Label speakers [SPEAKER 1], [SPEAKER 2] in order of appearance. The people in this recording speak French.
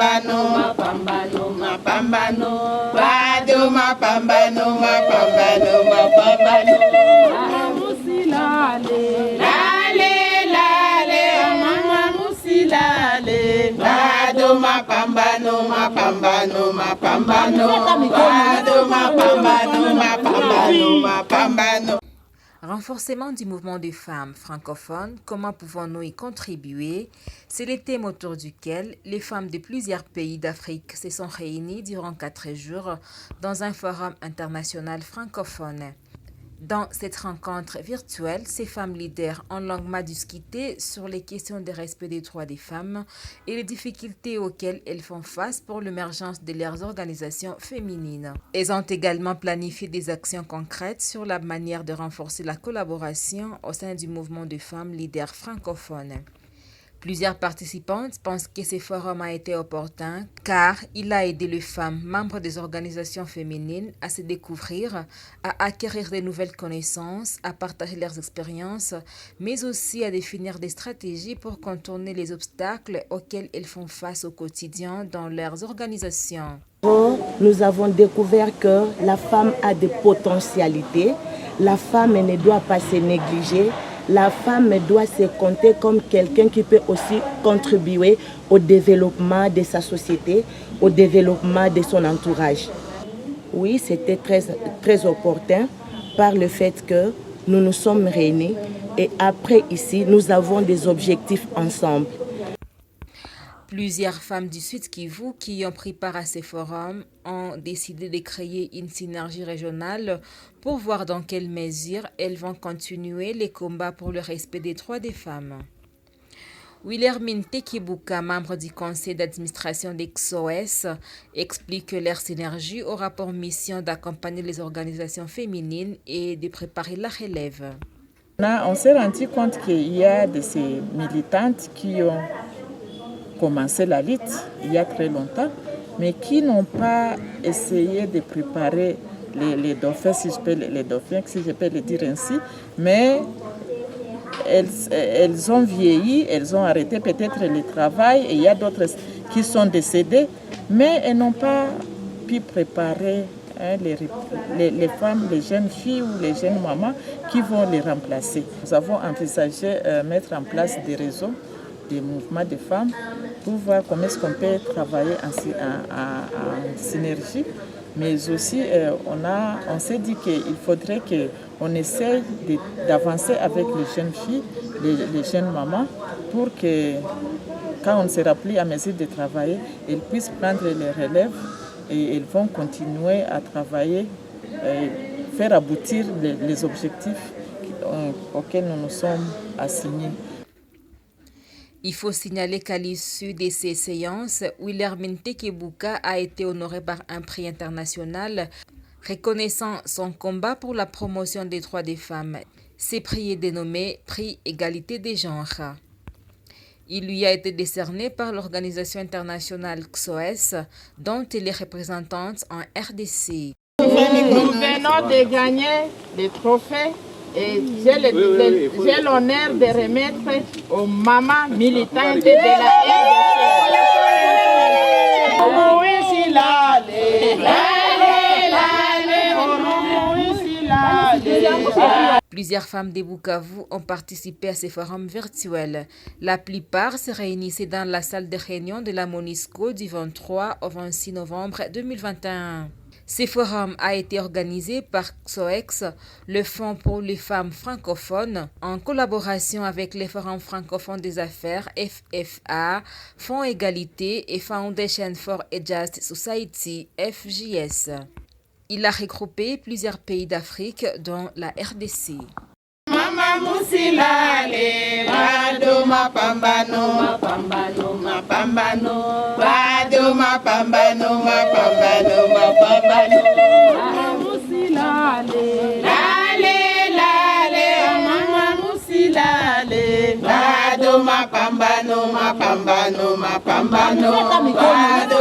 [SPEAKER 1] mapambano, mapambano, mapambano. Bado mapambano, mapambano, mapambano. Musilale, lale, lale, mama musilale. Bado mapambano, mapambano, mapambano. Bado mapambano, mapambano, mapambano.
[SPEAKER 2] Renforcement du mouvement des femmes francophones, comment pouvons-nous y contribuer? C'est le thème autour duquel les femmes de plusieurs pays d'Afrique se sont réunies durant 4 jours dans un forum international francophone. Dans cette rencontre virtuelle, ces femmes leaders ont longuement discuté sur les questions de respect des droits des femmes et les difficultés auxquelles elles font face pour l'émergence de leurs organisations féminines. Elles ont également planifié des actions concrètes sur la manière de renforcer la collaboration au sein du mouvement de femmes leaders francophones. Plusieurs participantes pensent que ce forum a été opportun car il a aidé les femmes membres des organisations féminines à se découvrir, à acquérir de nouvelles connaissances, à partager leurs expériences, mais aussi à définir des stratégies pour contourner les obstacles auxquels elles font face au quotidien dans leurs organisations.
[SPEAKER 3] Nous avons découvert que la femme a des potentialités, la femme ne doit pas se négliger. La femme doit se compter comme quelqu'un qui peut aussi contribuer au développement de sa société, au développement de son entourage. Oui, c'était très opportun par le fait que nous nous sommes réunis et après ici, nous avons des objectifs ensemble.
[SPEAKER 2] Plusieurs femmes du Sud Kivu qui ont pris part à ces forums ont décidé de créer une synergie régionale pour voir dans quelle mesure elles vont continuer les combats pour le respect des droits des femmes. Wilhelmine Tekibuka, membre du conseil d'administration d'XOS, explique que leur synergie aura pour mission d'accompagner les organisations féminines et de préparer la relève.
[SPEAKER 4] On s'est rendu compte qu'il y a de ces militantes qui ont commencé la lutte il y a très longtemps, mais qui n'ont pas essayé de préparer les dauphins, si je peux le dire ainsi, mais elles ont vieilli, elles ont arrêté peut-être le travail, et il y a d'autres qui sont décédées, mais elles n'ont pas pu préparer les femmes, les jeunes filles ou les jeunes mamans qui vont les remplacer. Nous avons envisagé mettre en place des réseaux, des mouvements de femmes pour voir comment est-ce qu'on peut travailler en synergie. Mais aussi, on s'est dit qu'il faudrait qu'on essaye d'avancer avec les jeunes filles, les jeunes mamans, pour que quand on ne sera plus à mesure de travailler, elles puissent prendre les relèves et elles vont continuer à travailler, faire aboutir les objectifs auxquels nous nous sommes assignés.
[SPEAKER 2] Il faut signaler qu'à l'issue de ces séances, Wilhelmine Tekibuka a été honoré par un prix international reconnaissant son combat pour la promotion des droits des femmes. Ce prix est dénommé Prix Égalité des genres. Il lui a été décerné par l'organisation internationale XOS, dont elle est représentante en RDC.
[SPEAKER 1] Nous venons de gagner des trophées. Et j'ai l'honneur de remettre aux mamans militantes de la RDC.
[SPEAKER 2] Plusieurs femmes de Bukavu ont participé à ces forums virtuels. La plupart se réunissaient dans la salle de réunion de la MONUSCO du 23 au 26 novembre 2021. Ce forum a été organisé par XOX, le Fonds pour les femmes francophones, en collaboration avec les forums francophones des affaires FFA, Fonds Égalité et Foundation for a Just Society FJS. Il a regroupé plusieurs pays d'Afrique, dont la RDC.
[SPEAKER 1] Mama musilale, bado mapambano, mapambano, mapambano, bado mapambano, mapambano, mapambano. Mama musilale, lale, lale, mama musilale, bado mapambano, mapambano, mapambano, bado